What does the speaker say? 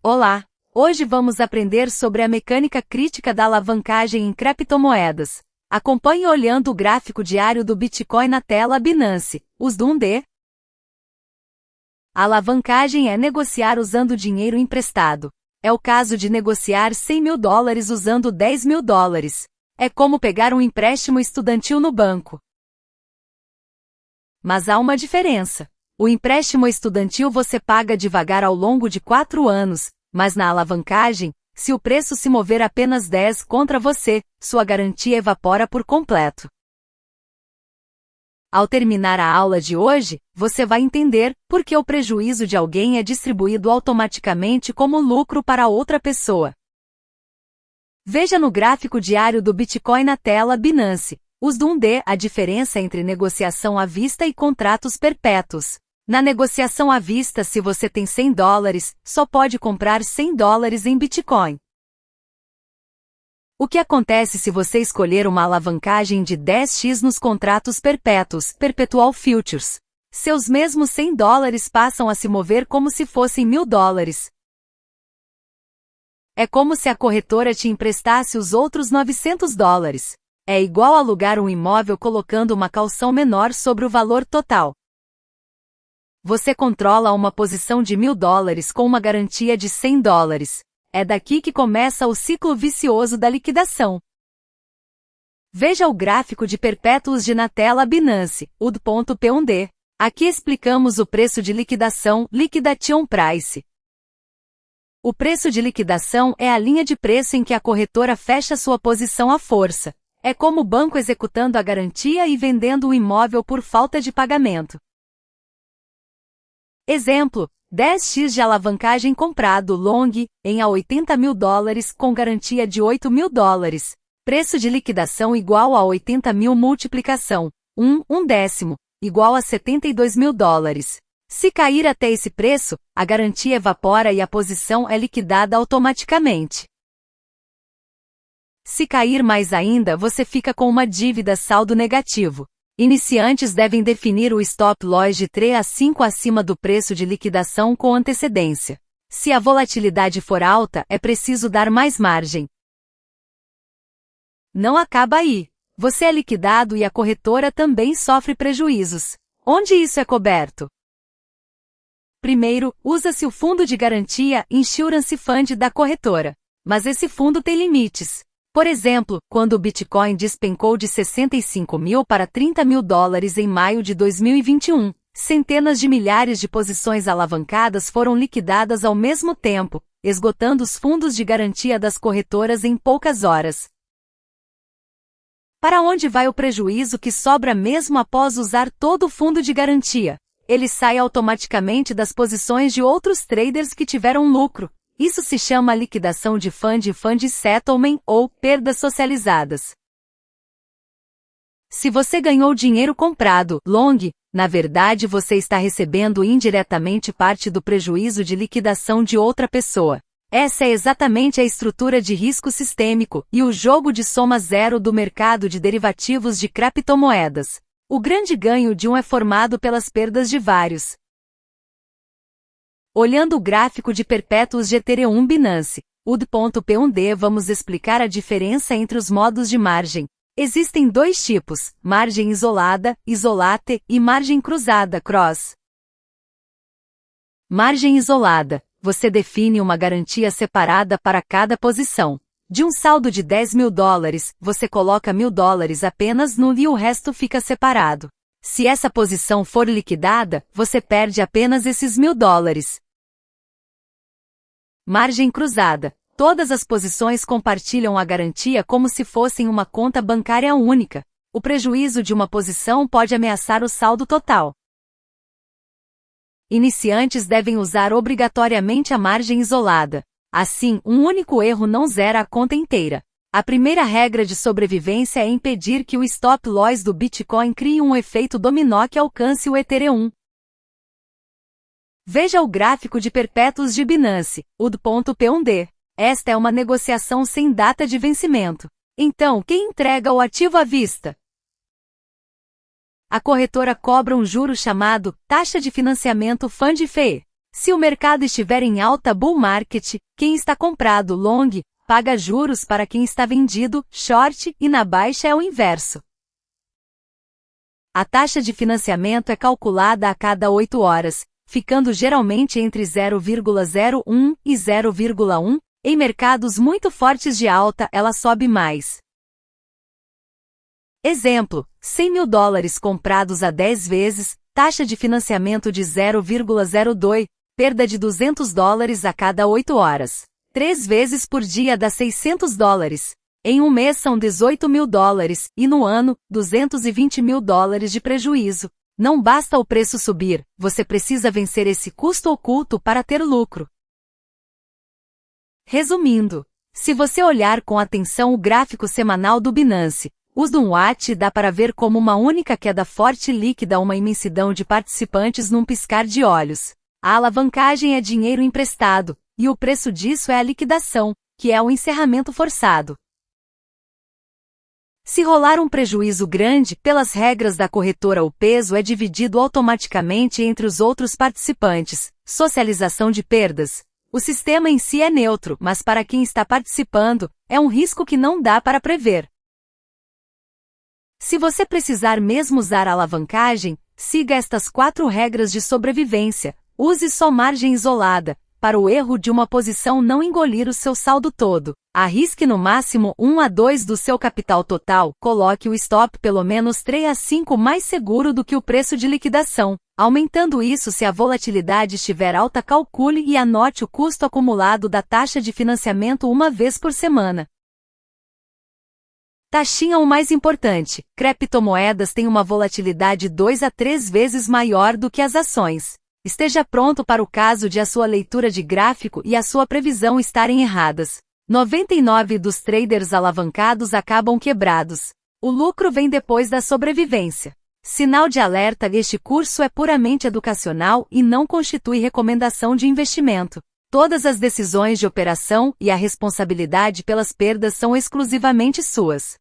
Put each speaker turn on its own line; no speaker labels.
Olá! Hoje vamos aprender sobre a mecânica crítica da alavancagem em criptomoedas. Acompanhe olhando o gráfico diário do Bitcoin na tela Binance, USD. A alavancagem é negociar usando dinheiro emprestado. É o caso de negociar $100.000 usando $10.000. É como pegar um empréstimo estudantil no banco. Mas há uma diferença. O empréstimo estudantil você paga devagar ao longo de 4 anos, mas na alavancagem, se o preço se mover apenas 10 contra você, sua garantia evapora por completo. Ao terminar a aula de hoje, você vai entender por que o prejuízo de alguém é distribuído automaticamente como lucro para outra pessoa. Veja no gráfico diário do Bitcoin na tela Binance, USD, a diferença entre negociação à vista e contratos perpétuos. Na negociação à vista, se você tem $100, só pode comprar $100 em Bitcoin. O que acontece se você escolher uma alavancagem de 10x nos contratos perpétuos, Perpetual Futures? Seus mesmos $100 passam a se mover como se fossem $1.000. É como se a corretora te emprestasse os outros $900. É igual alugar um imóvel colocando uma caução menor sobre o valor total. Você controla uma posição de $1.000 com uma garantia de $100. É daqui que começa o ciclo vicioso da liquidação. Veja o gráfico de perpétuos na tela Binance, USD. Aqui explicamos o preço de liquidação, Liquidation Price. O preço de liquidação é a linha de preço em que a corretora fecha sua posição à força. É como o banco executando a garantia e vendendo o imóvel por falta de pagamento. Exemplo, 10x de alavancagem comprado long, em a $80.000 com garantia de $8.000. Preço de liquidação igual a 80.000 multiplicação, 1/10, igual a $72.000. Se cair até esse preço, a garantia evapora e a posição é liquidada automaticamente. Se cair mais ainda, você fica com uma dívida saldo negativo. Iniciantes devem definir o stop loss de 3 a 5 acima do preço de liquidação com antecedência. Se a volatilidade for alta, é preciso dar mais margem. Não acaba aí. Você é liquidado e a corretora também sofre prejuízos. Onde isso é coberto? Primeiro, usa-se o fundo de garantia Insurance Fund da corretora. Mas esse fundo tem limites. Por exemplo, quando o Bitcoin despencou de $65.000 para $30.000 em maio de 2021, centenas de milhares de posições alavancadas foram liquidadas ao mesmo tempo, esgotando os fundos de garantia das corretoras em poucas horas. Para onde vai o prejuízo que sobra mesmo após usar todo o fundo de garantia? Ele sai automaticamente das posições de outros traders que tiveram lucro. Isso se chama liquidação de fund settlement ou perdas socializadas. Se você ganhou dinheiro comprado long, na verdade você está recebendo indiretamente parte do prejuízo de liquidação de outra pessoa. Essa é exatamente a estrutura de risco sistêmico e o jogo de soma zero do mercado de derivativos de criptomoedas. O grande ganho de um é formado pelas perdas de vários. Olhando o gráfico de perpétuos de Ethereum Binance, USD, vamos explicar a diferença entre os modos de margem. Existem dois tipos, margem isolada, isolate, e margem cruzada, cross. Margem isolada. Você define uma garantia separada para cada posição. De um saldo de $10.000, você coloca $1.000 apenas no e o resto fica separado. Se essa posição for liquidada, você perde apenas esses $1.000. Margem cruzada. Todas as posições compartilham a garantia como se fossem uma conta bancária única. O prejuízo de uma posição pode ameaçar o saldo total. Iniciantes devem usar obrigatoriamente a margem isolada. Assim, um único erro não zera a conta inteira. A primeira regra de sobrevivência é impedir que o stop loss do Bitcoin crie um efeito dominó que alcance o Ethereum. Veja o gráfico de perpétuos de Binance, USD. Esta é uma negociação sem data de vencimento. Então, quem entrega o ativo à vista? A corretora cobra um juro chamado taxa de financiamento Fund Fee. Se o mercado estiver em alta bull market, quem está comprado long, paga juros para quem está vendido short e na baixa é o inverso. A taxa de financiamento é calculada a cada 8 horas, ficando geralmente entre 0,01 e 0,1. Em mercados muito fortes de alta, ela sobe mais. Exemplo, $100.000 comprados a 10 vezes, taxa de financiamento de 0,02, perda de $200 a cada 8 horas. 3 vezes por dia dá $600. Em um mês são $18.000, e no ano, $220.000 de prejuízo. Não basta o preço subir, você precisa vencer esse custo oculto para ter lucro. Resumindo, se você olhar com atenção o gráfico semanal do Binance, os do Watch dá para ver como uma única queda forte líquida uma imensidão de participantes num piscar de olhos. A alavancagem é dinheiro emprestado, e o preço disso é a liquidação, que é o encerramento forçado. Se rolar um prejuízo grande, pelas regras da corretora o peso é dividido automaticamente entre os outros participantes. Socialização de perdas. O sistema em si é neutro, mas para quem está participando, é um risco que não dá para prever. Se você precisar mesmo usar a alavancagem, siga estas 4 regras de sobrevivência. Use só margem isolada, para o erro de uma posição não engolir o seu saldo todo. Arrisque no máximo 1 a 2 do seu capital total. Coloque o stop pelo menos 3 a 5 mais seguro do que o preço de liquidação. Aumentando isso se a volatilidade estiver alta, calcule e anote o custo acumulado da taxa de financiamento uma vez por semana. Taxinha o mais importante. Criptomoedas têm uma volatilidade 2 a 3 vezes maior do que as ações. Esteja pronto para o caso de a sua leitura de gráfico e a sua previsão estarem erradas. 99% dos traders alavancados acabam quebrados. O lucro vem depois da sobrevivência. Sinal de alerta: este curso é puramente educacional e não constitui recomendação de investimento. Todas as decisões de operação e a responsabilidade pelas perdas são exclusivamente suas.